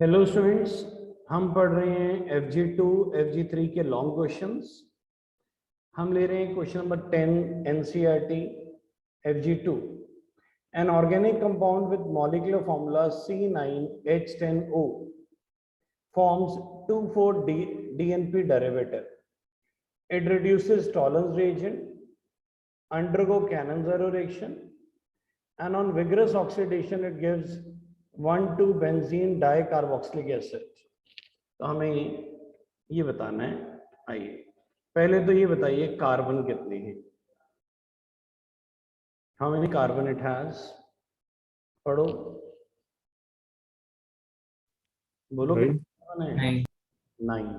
Hello students, हम पढ़ रहे हैं FG2 FG3 के लॉन्ग क्वेश्चंस। हम ले रहे हैं question number 10 NCERT FG2। An organic compound with molecular formula C9H10O forms 2,4-DNP derivative. It reduces Tollens reagent, undergo Cannon-Zero reaction, and on vigorous oxidation it gives 1,2-benzene dicarboxylic acid. तो हमें ये बताना है। आइए पहले तो ये बताइए कार्बन कितने हैं। How many carbon it has? पढ़ो, बोलो कितने कार्बन है? 9।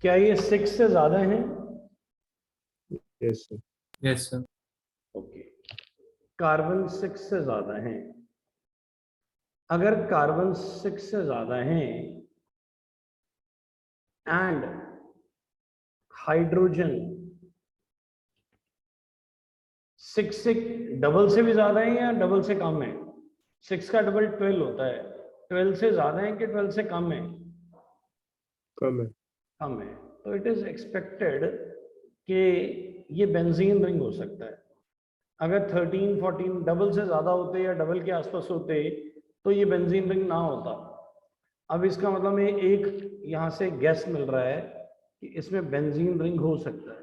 क्या ये 6 से ज्यादा हैं? Yes sir. Yes sir. Okay, carbon 6 से ज्यादा हैं। अगर कार्बन 6 से ज्यादा हैं एंड हाइड्रोजन 6 से डबल से भी ज्यादा है या डबल से कम है? 6 का डबल 12 होता है। 12 से ज्यादा है कि 12 से कम है? कम है। कम है। तो इट इज एक्सपेक्टेड कि ये बेंजीन रिंग हो सकता है। अगर 13 14 डबल से ज्यादा होते या डबल के आसपास होते तो ये बेंजीन रिंग ना होता। अब इसका मतलब एक यहाँ से गैस मिल रहा है कि इसमें बेंजीन रिंग हो सकता है।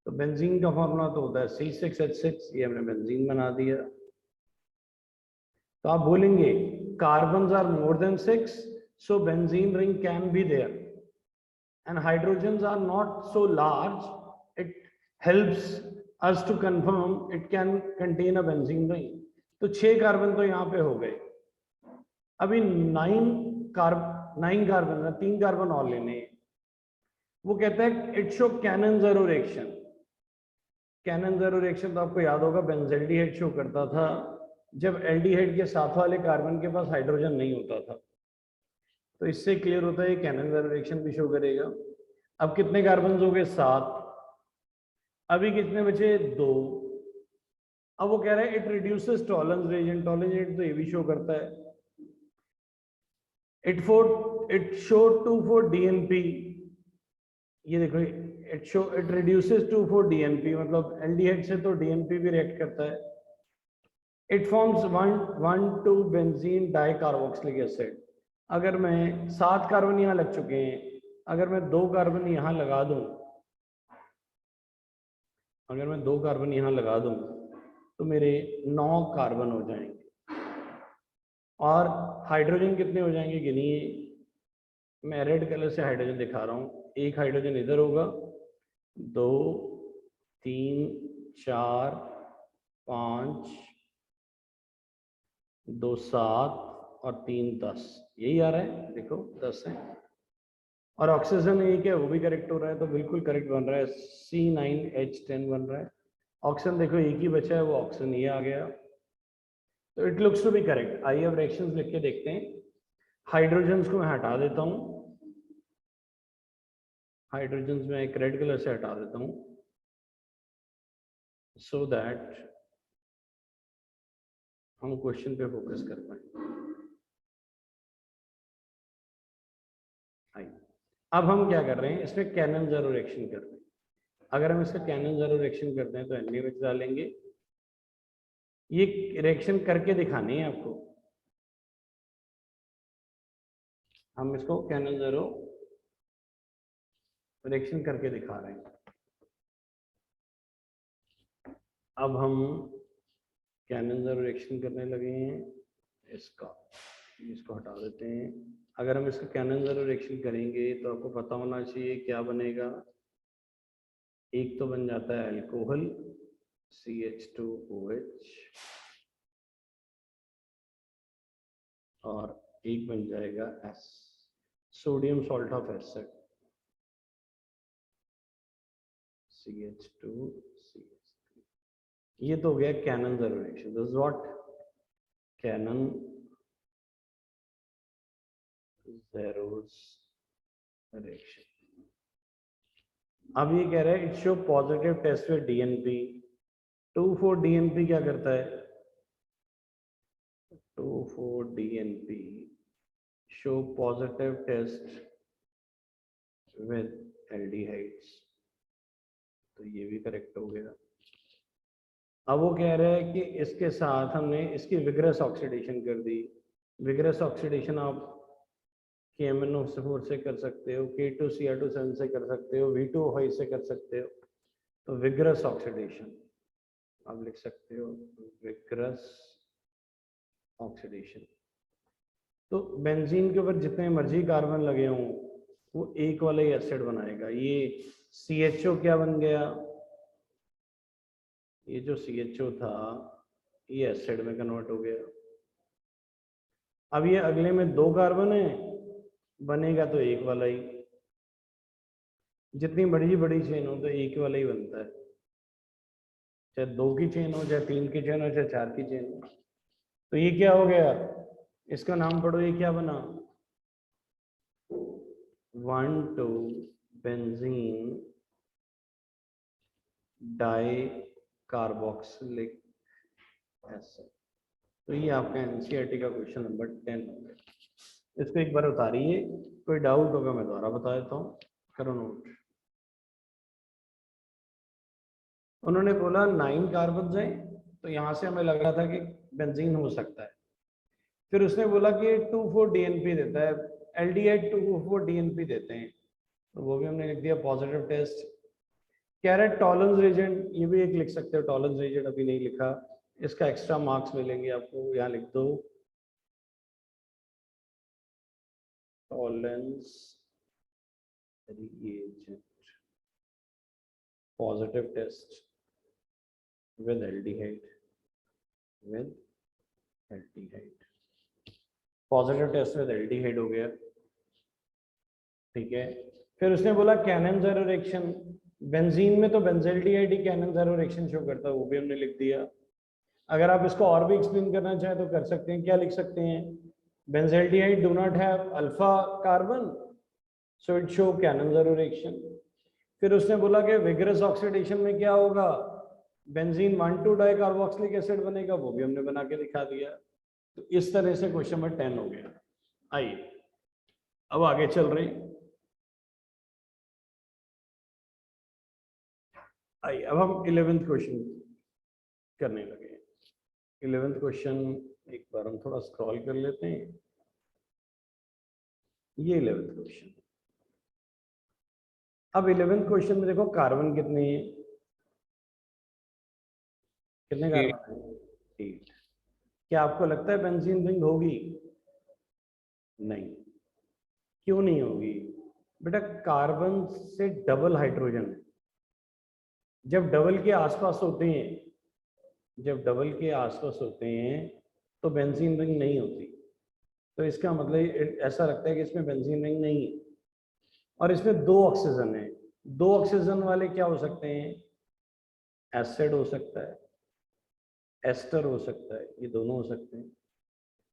तो बेंजीन का फॉर्मूला तो होता है C6H6, ये हमने बेंजीन बना दिया। तो आप बोलेंगे carbon are more than 6, so benzene ring can be there, and hydrogens are not so large, it helps us to confirm it can contain a benzene ring। तो 6 कार्बन तो यहाँ पे हो गए। अभी 9 कार्बन है, 3 कार्बन और लेने हैं। वो कहता है इट शो कैनन-ज़ेरो रिएक्शन। कैनन-ज़ेरो रिएक्शन तो आपको याद होगा, बेंजल्डिहाइड शो करता था जब एल्डिहाइड के साथ वाले कार्बन के पास हाइड्रोजन नहीं होता था। तो इससे क्लियर होता है कैनन-ज़ेरो रिएक्शन भी शो करेगा। अब कितने कार्बन हो गए? 7। अभी कितने बचे? 2। अब वो कह रहा है इट रिड्यूसेस टॉलरेंस रेजिएंट। टॉलरेंस रेजिएंट तो ये भी शो करता है। It show 2,4-DNP। ये देखो, इट रिड्यूसेस 2,4-DNP, मतलब एल्डिहाइड से तो DNP भी रिएक्ट करता है। It forms one two benzene dicarboxylic acid. अगर मैं 7 कार्बन यहाँ लग चुके हैं, अगर मैं 2 कार्बन यहाँ लगा दूं, अगर मैं 2 कार्बन यहाँ लगा दूं तो मेरे 9 कार्बन हो जाएंगे। और हाइड्रोजन कितने हो जाएंगे गिनिए। मैं रेड कलर से हाइड्रोजन दिखा रहा हूँ। एक हाइड्रोजन इधर होगा, 2 3 4 5, 2 7 और 3 10। यही आ रहा है, देखो 10 है। और ऑक्सीजन एक है, वो भी करेक्ट हो रहा है, तो बिल्कुल करेक्ट बन रहा है। C9H10 बन रहा है। ऑक्सीजन देखो एक ही बचा है, वो ऑक्सीजन ये आ गया। तो it looks to be correct. आइए अब रिएक्शंस लिख के देखते हैं। हाइड्रोजन्स को मैं हटा देता हूं। हाइड्रोजन्स में एक रेड कलर से हटा देता हूं सो दैट हम क्वेश्चन पे फोकस कर पाए। अब हम क्या कर रहे हैं, इसमें कैनन-ज़ेरो रिएक्शन कर रहे हैं। अगर हम इसका कैनन-ज़ेरो रिएक्शन करते हैं तो NaOH डालेंगे। ये रिएक्शन करके दिखानी है आपको। हम इसको कैनन-ज़ेरो रिएक्शन करके दिखा रहे हैं। अब हम कैनन-ज़ेरो रिएक्शन करने लगे हैं। इसको हटा देते हैं। अगर हम इसका कैनन-ज़ेरो रिएक्शन करेंगे तो आपको पता होना चाहिए क्या बनेगा। एक तो बन जाता है अल्कोहल CH2OH, और एक बन जाएगा S, sodium salt of acid CH2CH3। ये तो हो गया Cannizzaro reaction. This is what Cannizzaro reaction. अब ये कह रहा है it show positive test with DNP। 2,4-DNP क्या करता है? 2,4-DNP show positive test with aldehydes, तो ये भी करेक्ट हो गया। अब वो कह रहे हैं कि इसके साथ हमने इसकी विग्रस ऑक्सीडेशन कर दी। विग्रस ऑक्सीडेशन आप KMnO4 से कर सकते हो, K2Cr2 से कर सकते हो, V2O5 से कर सकते हो। तो विग्रस ऑक्सीडेशन आप लिख सकते हो, विग्रस ऑक्सीडेशन। तो बेंजीन के ऊपर जितने मर्जी कार्बन लगे हों वो एक वाला ही एसिड बनाएगा। ये CHO क्या बन गया, ये जो CHO था ये एसिड में कन्वर्ट हो गया। अब ये अगले में 2 कार्बन है, बनेगा तो एक वाला ही। जितनी बड़ी चेन हो तो एक वाला ही बनता है, चाहे 2 की चेन हो, चाहे 3 की चेन हो, चाहे 4 की चेन हो। तो ये क्या हो गया, इसका नाम पढ़ो, ये क्या बना, 1,2-बेंजीन डाइकार्बोक्सिलिक एसिड। तो ये आपका NCERT का क्वेश्चन नंबर 10 हो गया। इसको एक बार उतारिए, कोई डाउट होगा मैं दोबारा बता देता हूँ, करो नोट। उन्होंने बोला 9 कार्बन है, तो यहाँ से हमें लग रहा था कि बेंजीन हो सकता है। फिर उसने बोला कि 2,4-DNP देता है, एल्डिहाइड 2,4-DNP देते हैं, तो वो भी हमने लिख दिया पॉजिटिव टेस्ट। कह रहे टॉलरेंस रीजन, ये भी एक लिख सकते हो, टॉलरेंस रीजन अभी नहीं लिखा, इसका एक्स्ट्रा मार्क्स मिलेंगे आपको, यहाँ लिख दो Tollens reagent positive test with aldehyde, positive test with aldehyde हो गया, ठीक है। फिर उसने बोला कैनन ज़ीरो रिएक्शन, बेंजीन में तो बेंजल्डिहाइड ही कैनन ज़ीरो रिएक्शन शो करता है, वो भी हमने लिख दिया। अगर आप इसको और भी एक्सप्लेन करना चाहें तो कर सकते हैं, क्या लिख सकते हैं, benzaldehyde do not have alpha carbon so it show Cannizzaro reaction. फिर उसने बोला कि विगरस ऑक्सीडेशन में क्या होगा, बेंजीन 1,2-डाइकार्बोक्सिलिक एसिड बनेगा, वो भी हमने बना के दिखा दिया। तो इस तरह से क्वेश्चन नंबर 10 हो गया। आइए अब आगे चल रहे हैं। आइए अब हम 11th क्वेश्चन करने लगे। 11th क्वेश्चन एक बार हम थोड़ा स्क्रॉल कर लेते हैं। ये 11th क्वेश्चन। अब 11th क्वेश्चन में देखो कार्बन कितने हैं, कितने कार्बन हैं, 8। क्या आपको लगता है बेंजीन रिंग होगी? नहीं। क्यों नहीं होगी बेटा, कार्बन से डबल हाइड्रोजन है। जब डबल के आसपास होते हैं, जब डबल के आसपास होते हैं तो बेंजीन रिंग नहीं होती। तो इसका मतलब ऐसा लगता है कि इसमें बेंजीन रिंग नहीं है। और इसमें 2 ऑक्सीजन है, 2 ऑक्सीजन वाले क्या हो सकते हैं, एसिड हो सकता है, एस्टर हो सकता है, ये दोनों हो सकते हैं।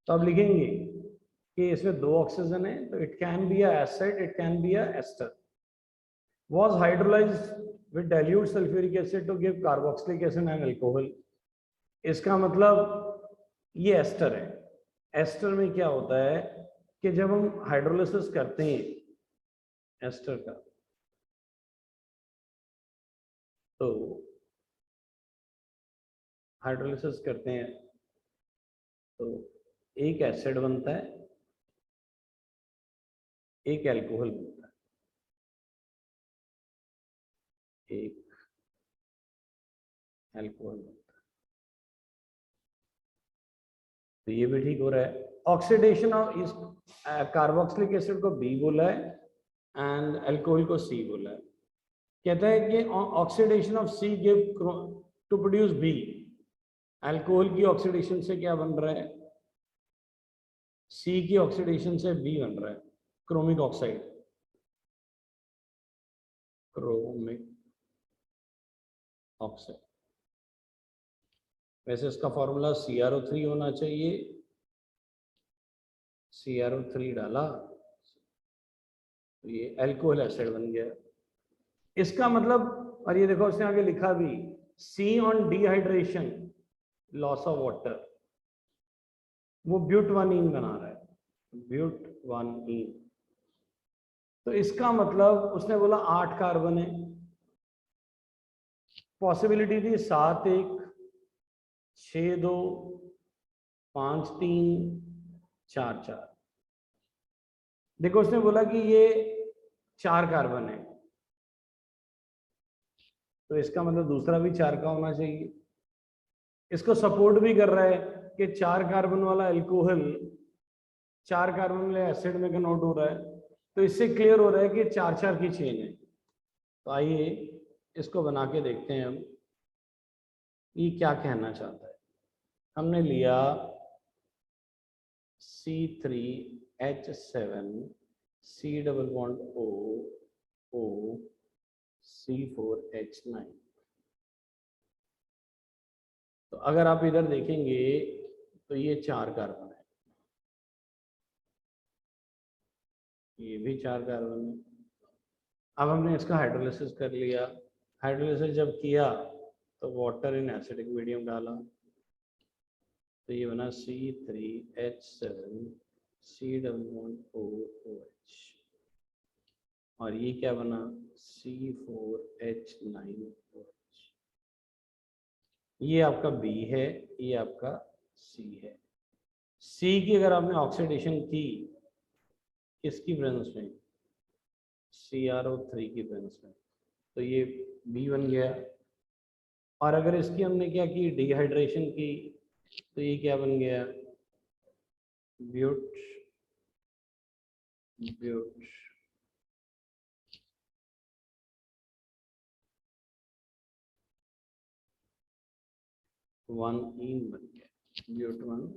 तो आप लिखेंगे कि इसमें 2 ऑक्सीजन है, तो it can be a acid, it can be a ester. was hydrolyzed with dilute sulfuric acid to give carboxylic acid and alcohol। इसका मतलब ये एस्टर है। एस्टर में क्या होता है कि जब हम हाइड्रोलिसिस करते हैं एस्टर का, तो हाइड्रोलिसिस करते हैं तो एक एसिड बनता है, एक अल्कोहल बनता है, एक अल्कोहल बनता है। तो ये भी ठीक हो रहा है। ऑक्सीडेशन ऑफ इस कार्बोक्सिलिक एसिड को B बोला है एंड अल्कोहल को C बोला है। कहता है कि oxidation of C give to produce B। Alcohol की ऑक्सीडेशन से क्या बन रहा है, C की ऑक्सीडेशन से B बन रहा है, क्रोमिक ऑक्साइड, क्रोमिक ऑक्साइड। वैसे इसका फॉर्मूला CrO3 होना चाहिए, CrO3 डाला तो ये अल्कोहल एसिड बन गया। इसका मतलब, और ये देखो उसने आगे लिखा भी, C on dehydration loss of water, वो ब्यूटवानीन बना रहा है। ब्यूट 1 तो इसका मतलब उसने बोला 8 कार्बन है, पॉसिबिलिटी थी 7 1 6 2 5 3 4 4। देखो उसने बोला कि ये 4 कार्बन है, तो इसका मतलब दूसरा भी 4 का होना चाहिए। इसको सपोर्ट भी कर रहा है कि 4 कार्बन वाला अल्कोहल 4 कार्बन वाले एसिड में कन्वर्ट हो रहा है, तो इससे क्लियर हो रहा है कि 4 4 की चेन है। तो आइए इसको बना के देखते हैं हम, ये क्या कहना चाहता है। हमने लिया C3H7 C double bond O O C4H9। तो अगर आप इधर देखेंगे तो ये 4 कार्बन है, ये भी 4 कार्बन है। अब हमने इसका हाइड्रोलिसिस कर लिया। हाइड्रोलिसिस जब किया तो वाटर इन एसिडिक मीडियम डाला, तो ये बना C3H7 C double bond OOH, और ये क्या बना C4H9OH। ये आपका B है, ये आपका C है। C की अगर आपने ऑक्सीडेशन की किसकी प्रेजेंस में, CrO3 की प्रेजेंस में, तो ये B बन गया। और अगर इसकी हमने क्या की, डिहाइड्रेशन की, तो ये क्या बन गया, ब्यूट ब्यूट 1 बन गया, ब्यूट 1।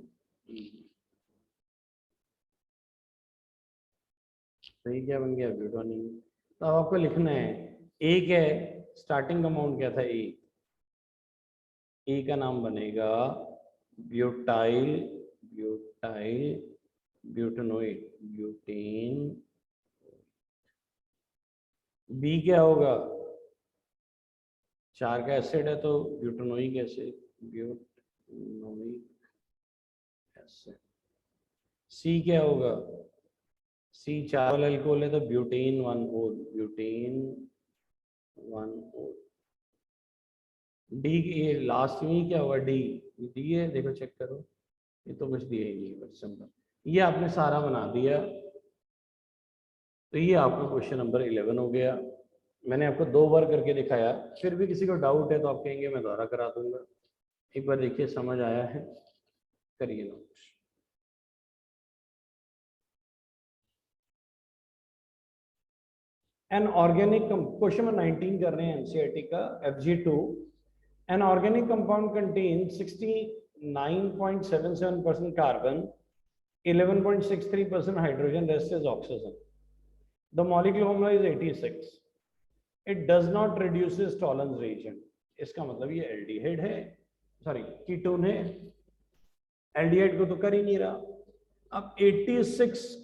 तो ये क्या बन गया, ब्यूट 1। तो अब आपको लिखना है, एक है स्टार्टिंग अमाउंट क्या था, ए का नाम बनेगा ब्यूटाइल ब्यूटाइल ब्यूटेनोइड ब्यूटेन। बी क्या होगा, 4 का एसिड है तो ब्यूटेनोइक एसिड ब्यूटेनोइक एसिड। सी क्या होगा, सी 4 वाला अल्कोहल है तो ब्यूटेन 1 ब्यूटेन 1। डी ये लास्ट में क्या होगा, डी डी है, देखो चेक करो, ये तो कुछ दिया ही नहीं है, बस सिंपल। ये आपने सारा बना दिया, तो ये आपका क्वेश्चन नंबर 11 हो गया। मैंने आपको 2 बार करके दिखाया, फिर भी किसी को डाउट है तो आप कहेंगे मैं दोबारा करा दूंगा। एक बार देखिए समझ आया है, करिए note. An organic question number 19 कर रहे हैं एनसीईआरटी का FG2। An organic compound contain 69.77% carbon, 11.63% hydrogen, rest is oxygen. The molecular formula is 86. It does not reduces tolerance reagent. इसका मतलब ये एल्डिहाइड है, सॉरी कीटोन है, एल्डिहाइड को तो कर ही नहीं रहा। अब 86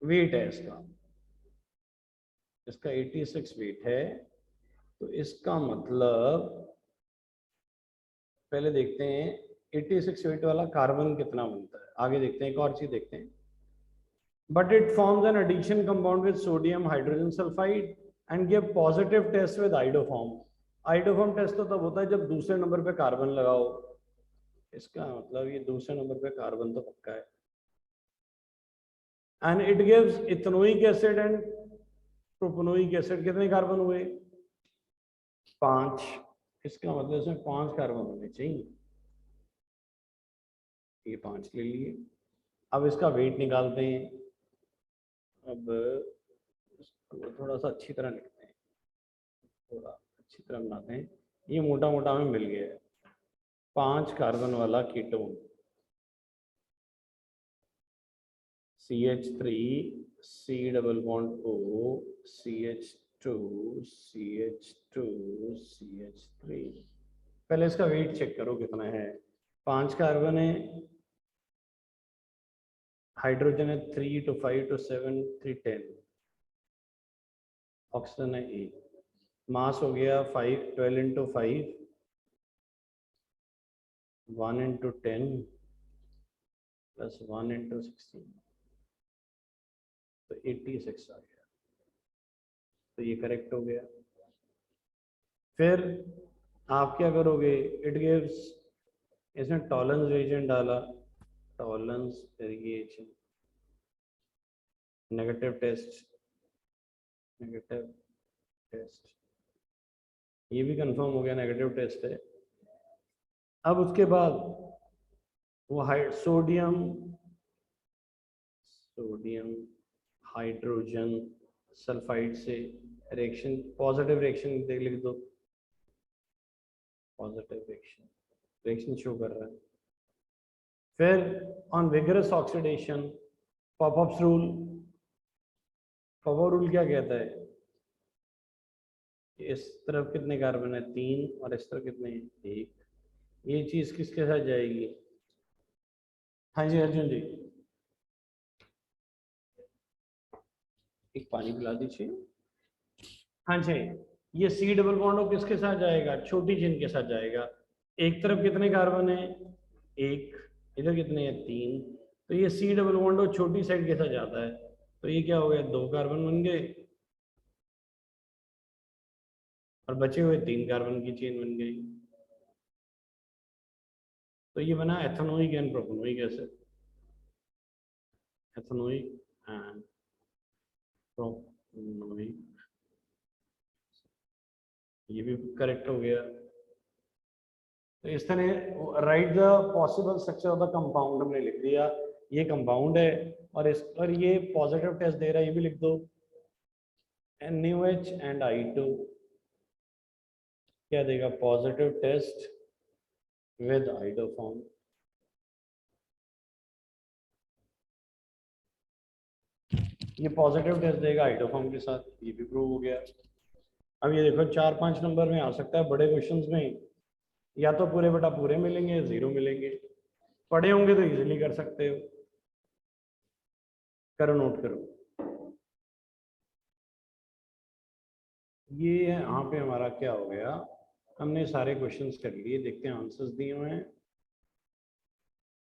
वेट है इसका 86 वेट है, तो इसका मतलब पहले देखते हैं 86 वेट वाला कार्बन कितना बनता है, आगे देखते हैं, एक और चीज देखते हैं। But it forms an addition compound with sodium hydrogen sulfide and give positive test with iodoform. Iodoform test तो तब होता है जब दूसरे नंबर पे कार्बन लगाओ, इसका मतलब ये दूसरे नंबर पे कार्बन तो पक्का है। And it gives ethanoic acid and propanoic acid. कितने कार्बन हुए, 5। इसका मतलब इसमें 5 कार्बन होने चाहिए, ये 5 ले लिए। अब इसका वेट निकालते हैं। अब इसको थोड़ा सा अच्छी तरह लिखते हैं, थोड़ा अच्छी तरह बनाते हैं। ये मोटा मोटा हमें मिल गया है, 5 कार्बन वाला ketone CH3 C double bond O CH2 CH2 CH3। पहले इसका वेट चेक करो कितना है, 5 कार्बन है, हाइड्रोजन है 3 to 5 to 7 3 10, ऑक्सीजन है 8, मास हो गया 5 12 into 5 1 into 10 plus 1 into 16। तो 86 आ गया, तो ये करेक्ट हो गया। फिर आप क्या करोगे, इट गिव्स, इसमें टॉलरेंस रीजन डाला, Tollens variation, negative test, negative test, ये भी कंफर्म हो गया नेगेटिव टेस्ट है। अब उसके बाद वो सोडियम, सोडियम हाइड्रोजन सल्फाइड से रिएक्शन, पॉजिटिव रिएक्शन लिख दो, पॉजिटिव रिएक्शन, रिएक्शन शो कर रहा है। फिर on vigorous oxidation, popups rule, popup rule क्या कहता है, इस तरफ कितने कार्बन है 3 और इस तरफ कितने हैं 1, ये चीज किसके साथ जाएगी। हाँ जी अर्जुन जी, एक पानी पिला दीजिए। हाँ जी, ये सी डबल बॉन्ड किसके साथ जाएगा, छोटी चेन के साथ जाएगा। एक तरफ कितने कार्बन है 1, इधर कितने हैं 3, तो ये सी डबल बॉन्ड छोटी साइड के साथ जाता है, तो ये क्या हो गया 2 कार्बन बन गए और बचे हुए 3 कार्बन की चेन बन गई। तो ये बना ethanoic and propanoic acid, ethanoic and propanoic, ये भी करेक्ट हो गया। तो इस तरह right the possible structure of the compound हमने लिख दिया, ये कंपाउंड है और इस पर ये पॉजिटिव टेस्ट दे रहा है, ये भी लिख दो, NaOH एंड I2 क्या देगा, पॉजिटिव टेस्ट विद आइडोफॉर्म। ये पॉजिटिव टेस्ट देगा आइडोफॉर्म के साथ, ये भी प्रूव हो गया। अब ये देखो 4-5 नंबर में आ सकता है बड़े क्वेश्चंस में, या तो पूरे बटा पूरे मिलेंगे, 0 मिलेंगे, पढ़े होंगे तो इजीली कर सकते हो। करो, नोट करो। ये यहाँ पे हमारा क्या हो गया, हमने सारे क्वेश्चंस कर लिए, देखते हैं आंसर्स दिए हुए हैं।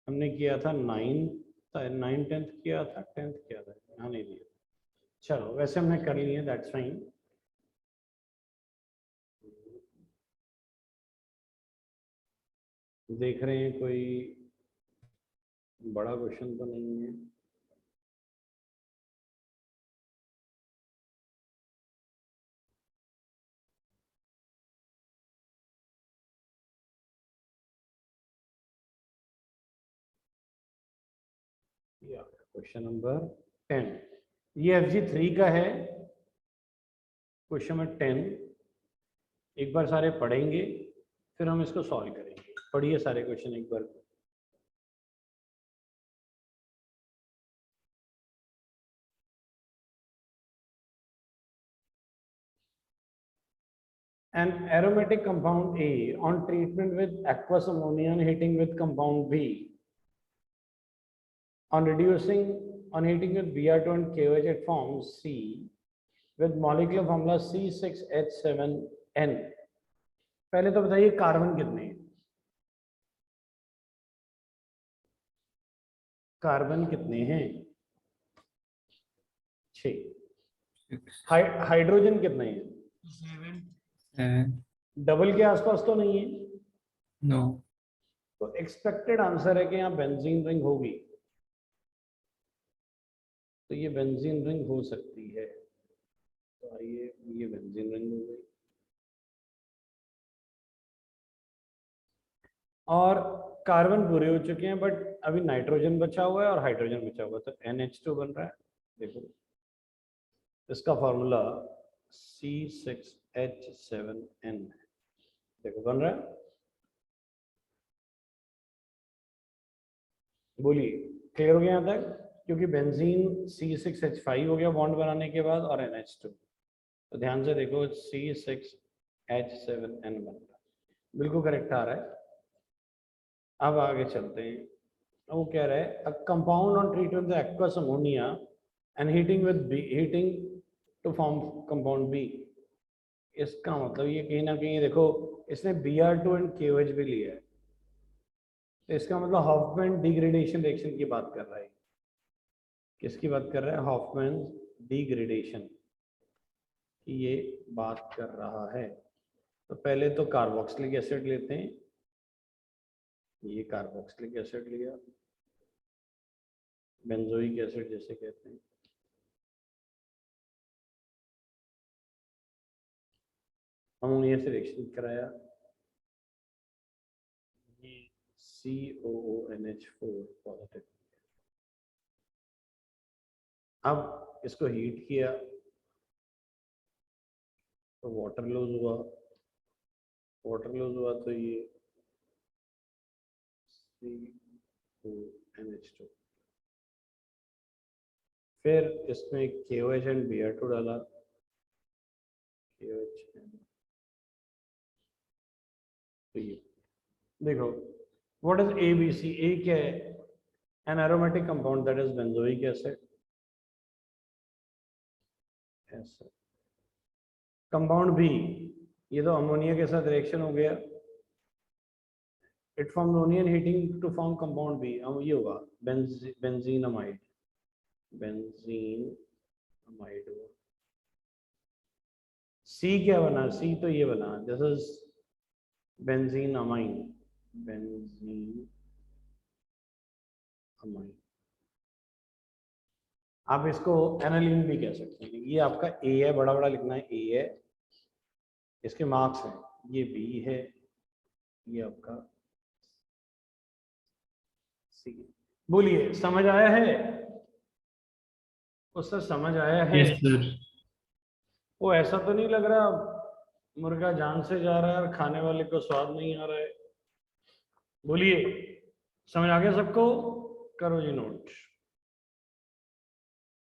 हमने किया था 9 10th किया था, 10th किया था, यहाँ नहीं दिया, चलो वैसे हमने कर लिए, दैट्स फाइन। देख रहे हैं कोई बड़ा क्वेश्चन तो नहीं है। क्वेश्चन नंबर 10, ये FG3 का है, क्वेश्चन नंबर 10। एक बार सारे पढ़ेंगे फिर हम इसको सॉल्व करेंगे, पढ़िए सारे क्वेश्चन एक बार। An aromatic compound A on treatment with aqueous ammonia and heating with compound B, on heating with Br2 and KOH, it forms C with molecular formula C6H7N। पहले तो बताइए कार्बन कितने हैं, कार्बन कितने हैं 6, हाइड्रोजन कितने हैं 7 डबल के आसपास तो नहीं है, नो तो एक्सपेक्टेड आंसर है कि यहाँ बेंजीन रिंग होगी, तो ये बेंजीन रिंग हो सकती है। तो आइए, ये बेंजीन रिंग हो गई और कार्बन पूरे हो चुके हैं, बट अभी नाइट्रोजन बचा हुआ है और हाइड्रोजन बचा हुआ है, तो NH2 बन रहा है। देखो इसका फॉर्मूला C6H7N, देखो बन रहा है, बोलिए क्लियर हो गया यहाँ तक, क्योंकि बेंजीन C6H5 हो गया बॉन्ड बनाने के बाद और NH2, तो ध्यान से देखो C6H7N बन रहा है, बिल्कुल करेक्ट आ रहा है। अब आगे चलते हैं, वो कह रहा है a compound on treatment with aqueous ammonia and heating to form compound बी। इसका मतलब ये कहीं ना कहीं देखो इसने Br2 एंड KOH भी लिया है, तो इसका मतलब हॉफमैन डिग्रेडेशन रिएक्शन की बात कर रहा है। किसकी बात कर रहा है? हॉफमैन डिग्रेडेशन की ये बात कर रहा है। तो पहले तो कार्बोक्सिलिक एसिड लेते हैं, ये कार्बोक्सिलिक एसिड लिया, बेंजोइक एसिड जैसे कहते हैं, अमोनिया से रिएक्शन कराया, ये COONH4 पॉजिटिव। अब इसको हीट किया तो वाटर लॉस हुआ, तो ये CONH2, फिर इसमें KOH एंड Br2 डाला, KOH, तो ये देखो व्हाट इज ABC? A क्या है? An aromatic compound that is benzoic acid. Compound B, ये तो अमोनिया के साथ रिएक्शन हो गया, it form ammonium heating to form compound B, अब ये होगा बेंजीन अमाइड हुआ। C क्या बना? C तो ये बना, दिस इज बेंजीन अमाइन, आप इसको एनालिन भी कह सकते हैं। ये आपका A है, बड़ा बड़ा लिखना है, A है, इसके मार्क्स हैं, ये B है, ये आपका C। बोलिए समझ आया है? उससे समझ आया है? Yes, sir. वो ऐसा तो नहीं लग रहा मुर्गा जान से जा रहा है और खाने वाले को स्वाद नहीं आ रहा है? बोलिए समझ आ गया सबको? करो जी नोट।